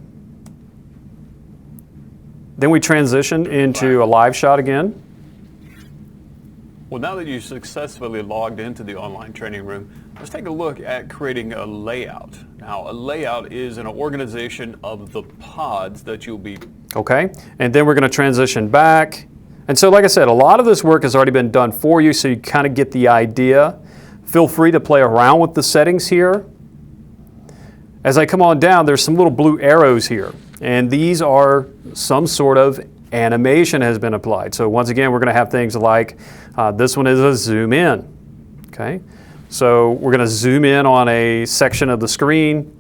Then we transition into a live shot again. Well, now that you've successfully logged into the online training room, let's take a look at creating a layout. Now, a layout is an organization of the pods that you'll be... Okay, and then we're going to transition back. And so, like I said, a lot of this work has already been done for you, so you kind of get the idea. Feel free to play around with the settings here. As I come on down, there's some little blue arrows here, and these are some sort of animation has been applied. So once again, we're going to have things like this one is a zoom in. Okay, so we're going to zoom in on a section of the screen,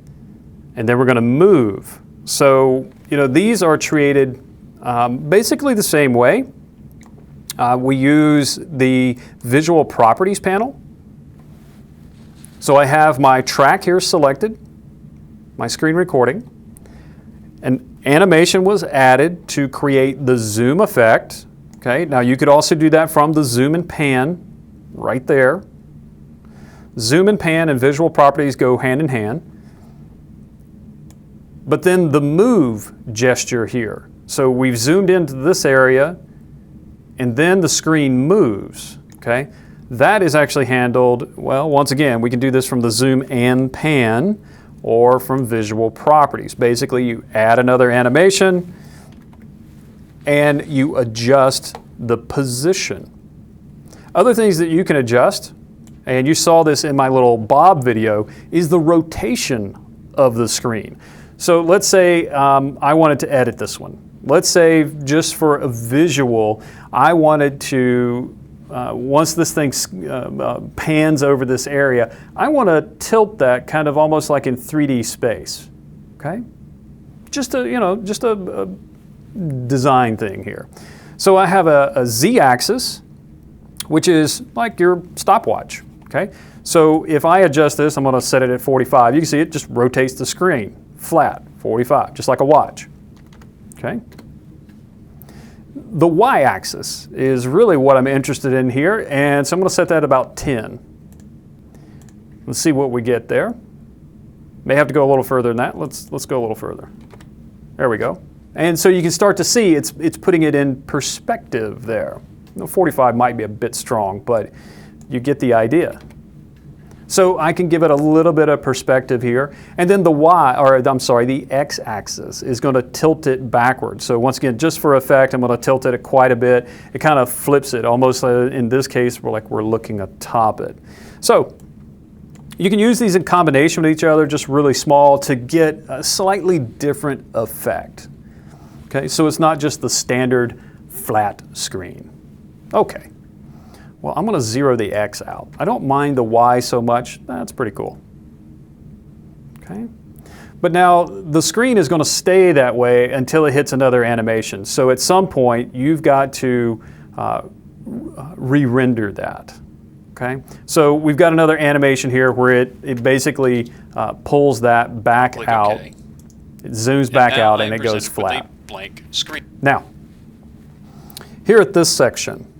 and then we're going to move. So these are created basically the same way. We use the visual properties panel. So I have my track here selected, my screen recording. An animation was added to create the zoom effect. Okay, now you could also do that from the zoom and pan right there. Zoom and pan and visual properties go hand in hand. But then the move gesture here. So we've zoomed into this area, and then the screen moves. Okay, that is actually handled, well, once again, we can do this from the zoom and pan, or from visual properties. Basically, you add another animation and you adjust the position. Other things that you can adjust, and you saw this in my little Bob video, is the rotation of the screen. So let's say I wanted to edit this one. Let's say just for a visual, I wanted to once this thing pans over this area, I want to tilt that kind of almost like in 3D space. Okay, just a design thing here. So I have a Z-axis, which is like your stopwatch. Okay, so if I adjust this, I'm going to set it at 45. You can see it just rotates the screen flat, 45, just like a watch. Okay. The Y-axis is really what I'm interested in here, and so I'm going to set that about 10. Let's see what we get there. May have to go a little further than that. Let's go a little further. There we go. And so you can start to see it's putting it in perspective there. 45 might be a bit strong, but you get the idea. So I can give it a little bit of perspective here, and then the X-axis is going to tilt it backwards. So once again, just for effect, I'm going to tilt it quite a bit. It kind of flips it, almost in this case, we're looking atop it. So you can use these in combination with each other, just really small, to get a slightly different effect. Okay, so it's not just the standard flat screen. Okay. Well, I'm going to zero the X out. I don't mind the Y so much. That's pretty cool. Okay. But now the screen is going to stay that way until it hits another animation. So at some point, you've got to re-render that. Okay. So we've got another animation here where it basically pulls that back out. Okay. It zooms back out and it goes flat. With a blank screen. Now, here at this section,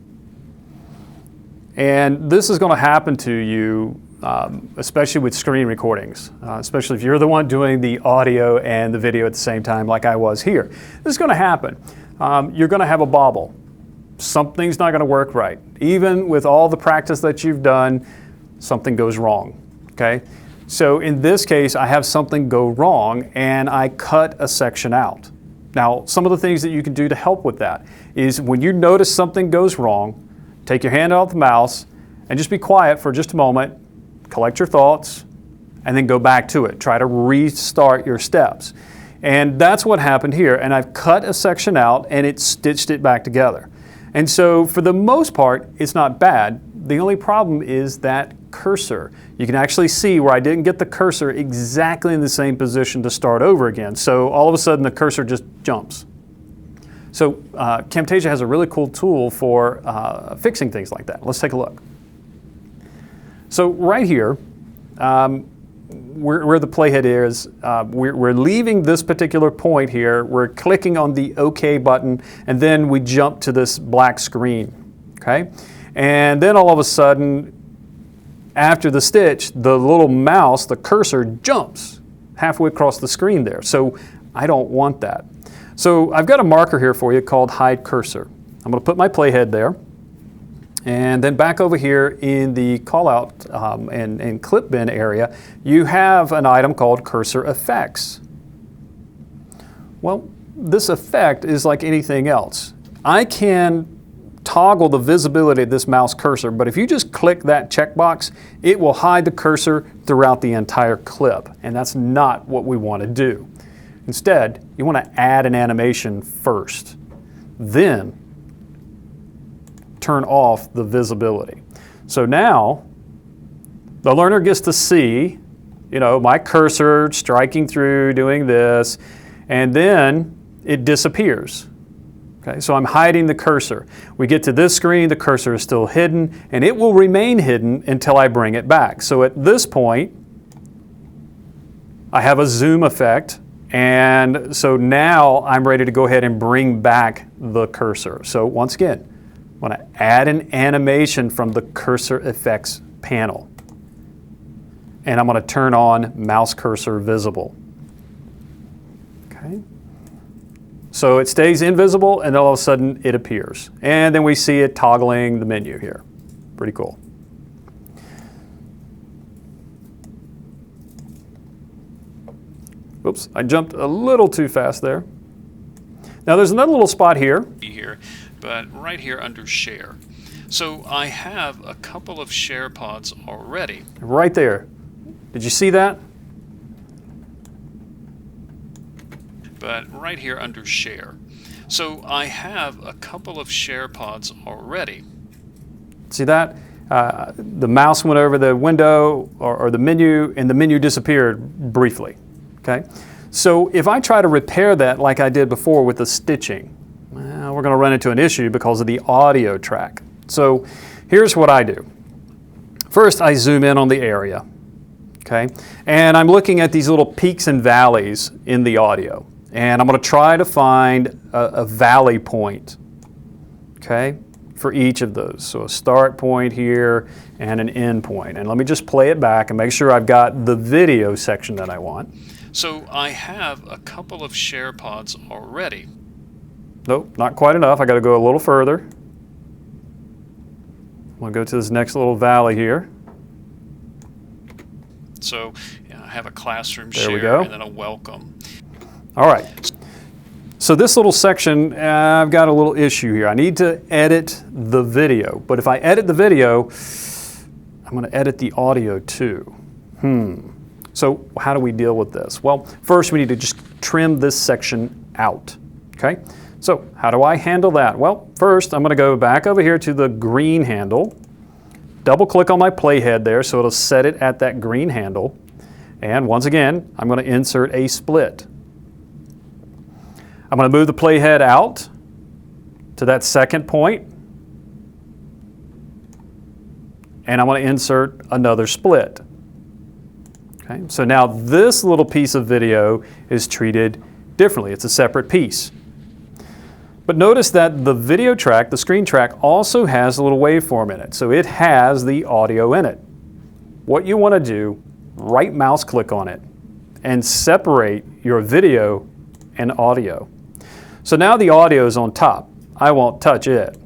and this is going to happen to you, especially with screen recordings, especially if you're the one doing the audio and the video at the same time like I was here. This is going to happen. You're going to have a bobble. Something's not going to work right. Even with all the practice that you've done, something goes wrong. Okay? So in this case, I have something go wrong and I cut a section out. Now, some of the things that you can do to help with that is when you notice something goes wrong, take your hand off the mouse and just be quiet for just a moment, collect your thoughts, and then go back to it. Try to restart your steps. And that's what happened here. And I've cut a section out and it stitched it back together. And so for the most part, it's not bad. The only problem is that cursor. You can actually see where I didn't get the cursor exactly in the same position to start over again. So all of a sudden the cursor just jumps. So Camtasia has a really cool tool for fixing things like that. Let's take a look. So right here, where the playhead is, we're leaving this particular point here. We're clicking on the OK button, and then we jump to this black screen. Okay, and then all of a sudden, after the stitch, the little mouse, the cursor, jumps halfway across the screen there. So I don't want that. So I've got a marker here for you called Hide Cursor. I'm going to put my playhead there. And then back over here in the callout and clip bin area, you have an item called Cursor Effects. Well, this effect is like anything else. I can toggle the visibility of this mouse cursor, but if you just click that checkbox, it will hide the cursor throughout the entire clip, and that's not what we want to do. Instead, you want to add an animation first, then turn off the visibility. So now the learner gets to see, my cursor striking through, doing this, and then it disappears. Okay, so I'm hiding the cursor. We get to this screen, the cursor is still hidden, and it will remain hidden until I bring it back. So at this point, I have a zoom effect, and so now I'm ready to go ahead and bring back the cursor. So once again, I want to add an animation from the Cursor Effects panel. And I'm going to turn on Mouse Cursor Visible. Okay. So it stays invisible, and all of a sudden it appears. And then we see it toggling the menu here. Pretty cool. Oops, I jumped a little too fast there. Now there's another little spot here. But right here under Share. So I have a couple of share pods already. Right there. Did you see that? But right here under Share. So I have a couple of share pods already. See that? The mouse went over the window or the menu, and the menu disappeared briefly. Okay? So if I try to repair that like I did before with the stitching, well, we're going to run into an issue because of the audio track. So here's what I do. First, I zoom in on the area. Okay? And I'm looking at these little peaks and valleys in the audio. And I'm going to try to find a valley point, okay, for each of those. So a start point here and an end point. And let me just play it back and make sure I've got the video section that I want. So I have a couple of share pods already. Nope, not quite enough. I got to go a little further. I'm going to go to this next little valley here. So I have a classroom there share we go. And then a welcome. All right. So this little section, I've got a little issue here. I need to edit the video. But if I edit the video, I'm going to edit the audio too. So how do we deal with this? Well, first we need to just trim this section out. Okay? So how do I handle that? Well, first I'm going to go back over here to the green handle, double click on my playhead there so it'll set it at that green handle. And once again, I'm going to insert a split. I'm going to move the playhead out to that second point, and I'm going to insert another split. Okay, so now this little piece of video is treated differently. It's a separate piece. But notice that the video track, the screen track, also has a little waveform in it. So it has the audio in it. What you want to do, right mouse click on it and separate your video and audio. So now the audio is on top. I won't touch it.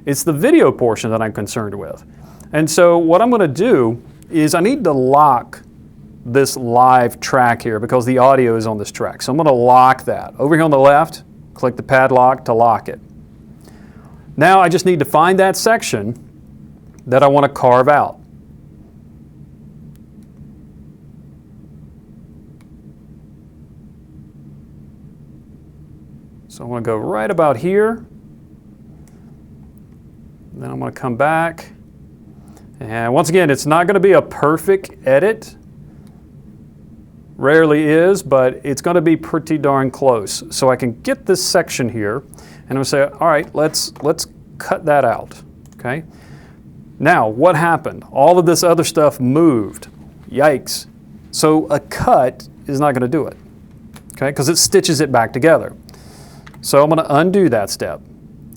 It's the video portion that I'm concerned with. And so what I'm going to do is I need to lock this live track here because the audio is on this track. So I'm going to lock that. Over here on the left, click the padlock to lock it. Now I just need to find that section that I want to carve out. So I'm going to go right about here. Then I'm going to come back. And once again, it's not going to be a perfect edit. Rarely is, but it's going to be pretty darn close. So I can get this section here, and I'm going to say, all right, let's cut that out. Okay. Now, what happened? All of this other stuff moved. Yikes. So a cut is not going to do it. Okay, because it stitches it back together. So I'm going to undo that step.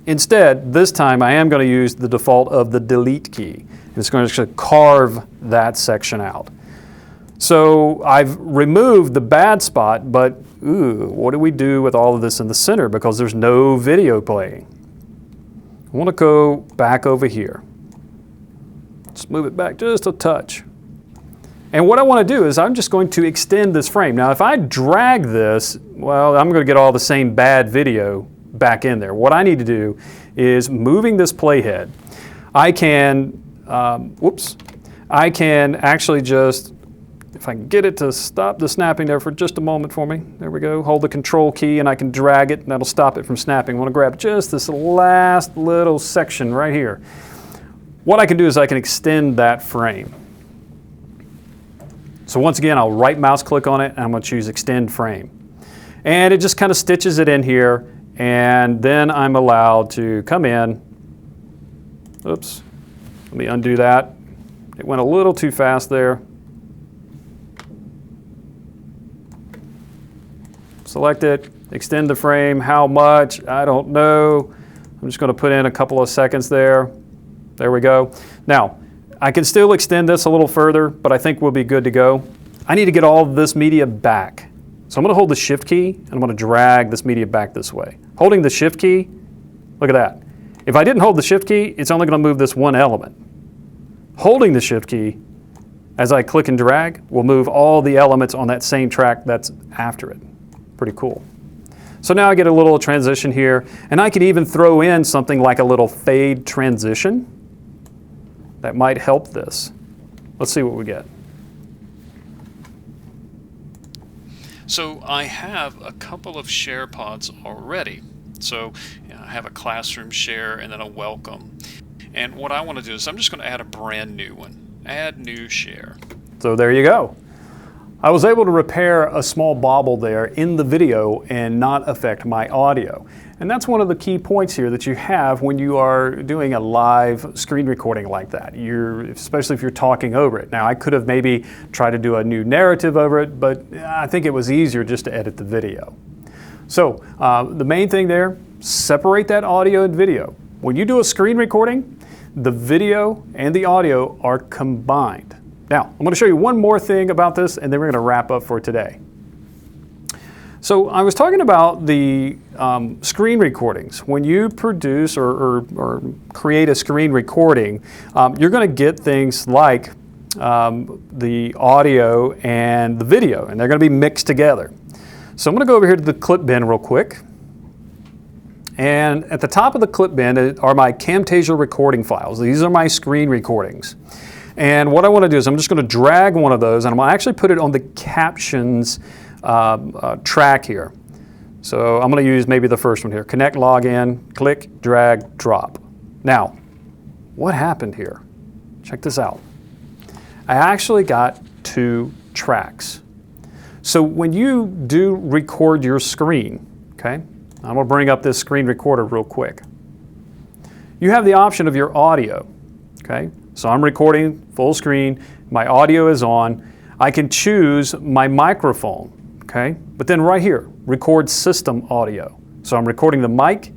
Instead, this time I am going to use the default of the delete key. It's going to carve that section out. So I've removed the bad spot, but ooh, what do we do with all of this in the center because there's no video playing? I want to go back over here. Let's move it back just a touch. And what I want to do is I'm just going to extend this frame. Now if I drag this, well, I'm going to get all the same bad video back in there. What I need to do is moving this playhead. I can, I can actually just, if I can get it to stop the snapping there for just a moment for me. There we go. Hold the control key and I can drag it and that'll stop it from snapping. I want to grab just this last little section right here. What I can do is I can extend that frame. So once again, I'll right mouse click on it and I'm going to choose extend frame. And it just kind of stitches it in here, and then I'm allowed to come in. Oops, let me undo that. It went a little too fast there. Select it, extend the frame. How much? I don't know. I'm just going to put in a couple of seconds there. There we go. Now, I can still extend this a little further, but I think we'll be good to go. I need to get all of this media back. So I'm going to hold the Shift key, and I'm going to drag this media back this way. Holding the Shift key, look at that. If I didn't hold the Shift key, it's only going to move this one element. Holding the Shift key, as I click and drag, will move all the elements on that same track that's after it. Pretty cool. So now I get a little transition here, and I can even throw in something like a little fade transition. That might help this. Let's see what we get. So I have a couple of share pods already. So I have a classroom share and then a welcome. And what I want to do is I'm just going to add a brand new one. Add new share. So there you go. I was able to repair a small bobble there in the video and not affect my audio. And that's one of the key points here that you have when you are doing a live screen recording like that, especially if you're talking over it. Now, I could have maybe tried to do a new narrative over it, but I think it was easier just to edit the video. So the main thing there, separate that audio and video. When you do a screen recording, the video and the audio are combined. Now, I'm going to show you one more thing about this, and then we're going to wrap up for today. So I was talking about the screen recordings. When you produce or create a screen recording, you're going to get things like the audio and the video, and they're going to be mixed together. So I'm going to go over here to the clip bin real quick. And at the top of the clip bin are my Camtasia recording files. These are my screen recordings. And what I want to do is I'm just going to drag one of those, and I'm going to actually put it on the Captions track here. So I'm going to use maybe the first one here. Connect, login, click, drag, drop. Now, what happened here? Check this out. I actually got 2 tracks. So when you do record your screen, okay, I'm going to bring up this screen recorder real quick. You have the option of your audio, okay? So I'm recording full screen, my audio is on. I can choose my microphone, okay? But then right here, record system audio. So I'm recording the mic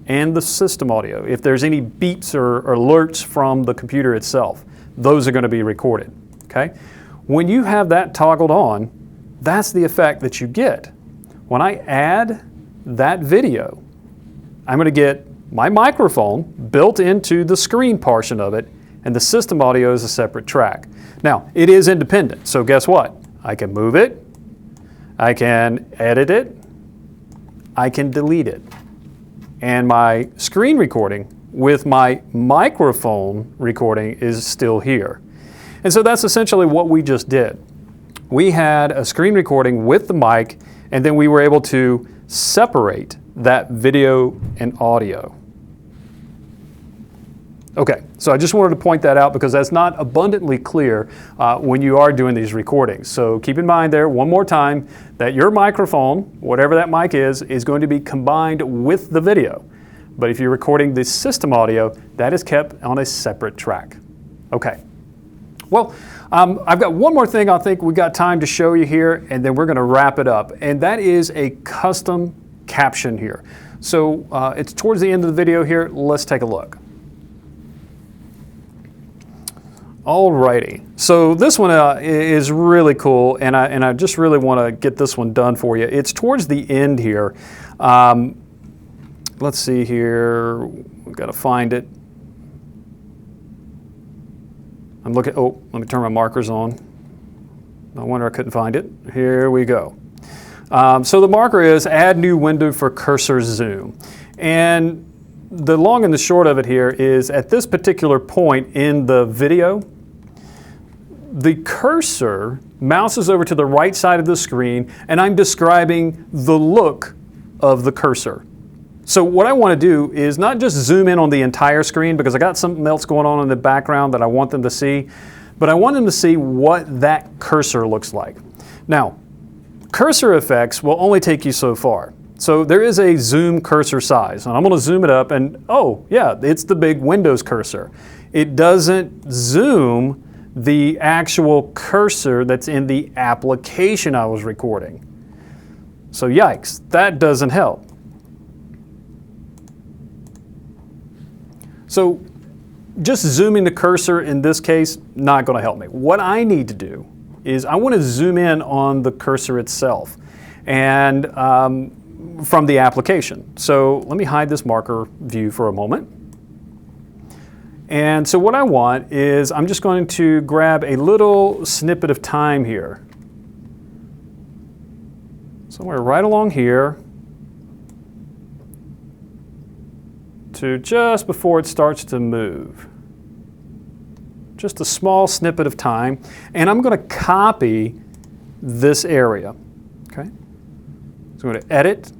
and the system audio. If there's any beeps or alerts from the computer itself, those are going to be recorded, okay? When you have that toggled on, that's the effect that you get. When I add that video, I'm going to get my microphone built into the screen portion of it, and the system audio is a separate track. Now, it is independent, so guess what? I can move it, I can edit it, I can delete it. And my screen recording with my microphone recording is still here. And so that's essentially what we just did. We had a screen recording with the mic, and then we were able to separate that video and audio. Okay, so I just wanted to point that out because that's not abundantly clear when you are doing these recordings. So keep in mind there, one more time, that your microphone, whatever that mic is going to be combined with the video. But if you're recording the system audio, that is kept on a separate track. Okay, well, I've got one more thing I think we've got time to show you here, and then we're going to wrap it up. And that is a custom caption here. So it's towards the end of the video here. Let's take a look. Alrighty, so this one is really cool, and I just really want to get this one done for you. It's towards the end here. Let's see here, we've got to find it. I'm looking, oh, let me turn my markers on. No wonder I couldn't find it. Here we go. So the marker is add new window for cursor zoom. And the long and the short of it here is at this particular point in the video, the cursor mouses over to the right side of the screen, and I'm describing the look of the cursor. So what I want to do is not just zoom in on the entire screen, because I got something else going on in the background that I want them to see, but I want them to see what that cursor looks like. Now, cursor effects will only take you so far. So there is a zoom cursor size, and I'm going to zoom it up, and oh yeah, it's the big Windows cursor. It doesn't zoom the actual cursor that's in the application I was recording. So yikes, that doesn't help. So just zooming the cursor in this case, not going to help me. What I need to do is I want to zoom in on the cursor itself and from the application. So let me hide this marker view for a moment. And so what I want is I'm just going to grab a little snippet of time here. Somewhere right along here to just before it starts to move. Just a small snippet of time. And I'm going to copy this area. Okay? So I'm going to edit,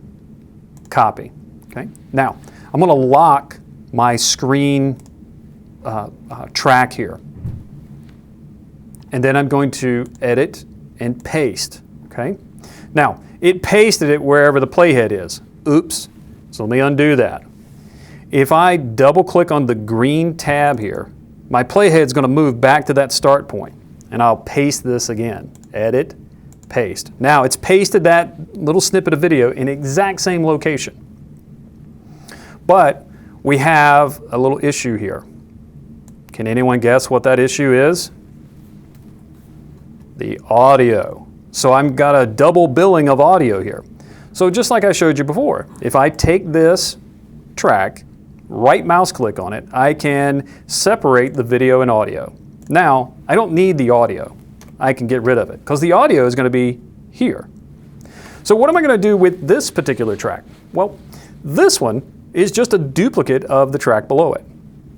copy. Okay? Now, I'm going to lock my screen track here. And then I'm going to edit and paste. Okay? Now, it pasted it wherever the playhead is. Oops. So let me undo that. If I double click on the green tab here, my playhead's going to move back to that start point. And I'll paste this again. Edit, paste. Now it's pasted that little snippet of video in the exact same location. But we have a little issue here. Can anyone guess what that issue is? The audio. So I've got a double billing of audio here. So just like I showed you before, if I take this track, right mouse click on it, I can separate the video and audio. Now, I don't need the audio. I can get rid of it because the audio is going to be here. So what am I going to do with this particular track? Well, this one is just a duplicate of the track below it.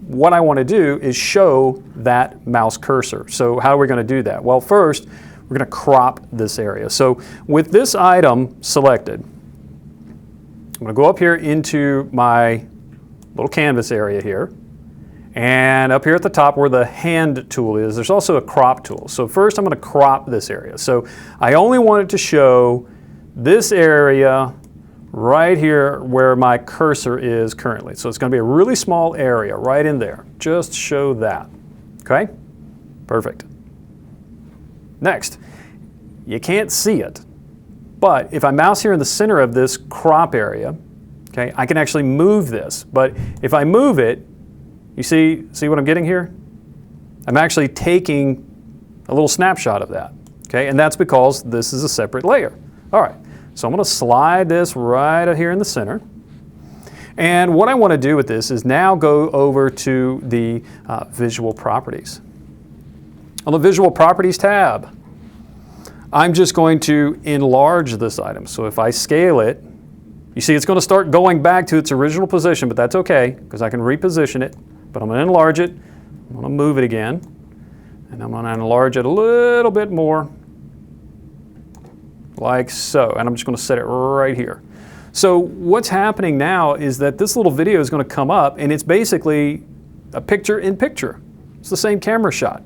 What I want to do is show that mouse cursor. So how are we going to do that? Well, first, we're going to crop this area. So with this item selected, I'm going to go up here into my little canvas area here. And up here at the top where the hand tool is, there's also a crop tool. So first I'm going to crop this area. So I only want it to show this area right here where my cursor is currently. So it's going to be a really small area right in there. Just show that. Okay? Perfect. Next, you can't see it, but if I mouse here in the center of this crop area, okay, I can actually move this. But if I move it, you see what I'm getting here? I'm actually taking a little snapshot of that. Okay, and that's because this is a separate layer. All right, so I'm going to slide this right here in the center. And what I want to do with this is now go over to the visual properties. On the visual properties tab, I'm just going to enlarge this item. So if I scale it, you see it's going to start going back to its original position, but that's okay because I can reposition it. But I'm going to enlarge it. I'm going to move it again. And I'm going to enlarge it a little bit more, like so. And I'm just going to set it right here. So what's happening now is that this little video is going to come up, and it's basically a picture in picture. It's the same camera shot.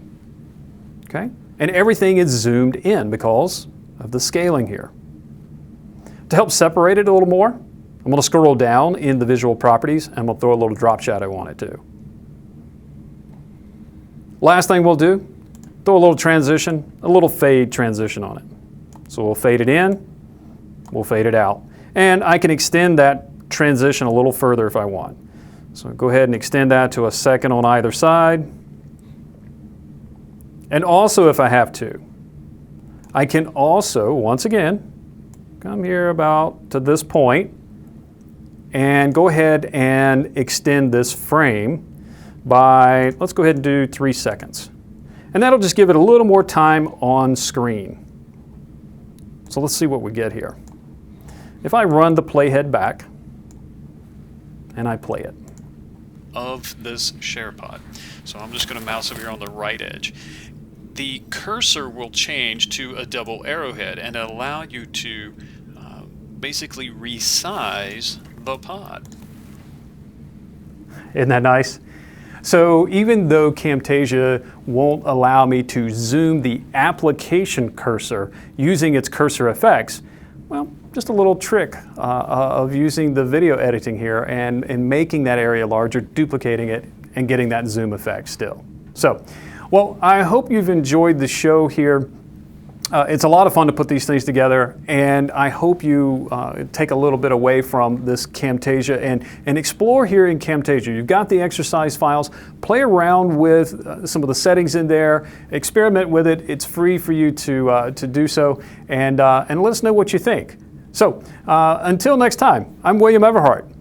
Okay? And everything is zoomed in because of the scaling here. To help separate it a little more, I'm going to scroll down in the visual properties, and I'm going to throw a little drop shadow on it too. Last thing we'll do, throw a little transition, a little fade transition on it. So we'll fade it in, we'll fade it out. And I can extend that transition a little further if I want. So go ahead and extend that to a second on either side. And also, if I have to, I can also, once again, come here about to this point and go ahead and extend this frame by, let's go ahead and do 3 seconds. And that'll just give it a little more time on screen. So let's see what we get here. If I run the playhead back and I play it. Of this SharePod. So I'm just going to mouse over here on the right edge. The cursor will change to a double arrowhead and allow you to basically resize the pod. Isn't that nice? So even though Camtasia won't allow me to zoom the application cursor using its cursor effects, well, just a little trick of using the video editing here and making that area larger, duplicating it, and getting that zoom effect still. So, well, I hope you've enjoyed the show here. It's a lot of fun to put these things together, and I hope you take a little bit away from this Camtasia and explore here in Camtasia. You've got the exercise files. Play around with some of the settings in there. Experiment with it. It's free for you to do so, and let us know what you think. So, until next time, I'm William Everhart.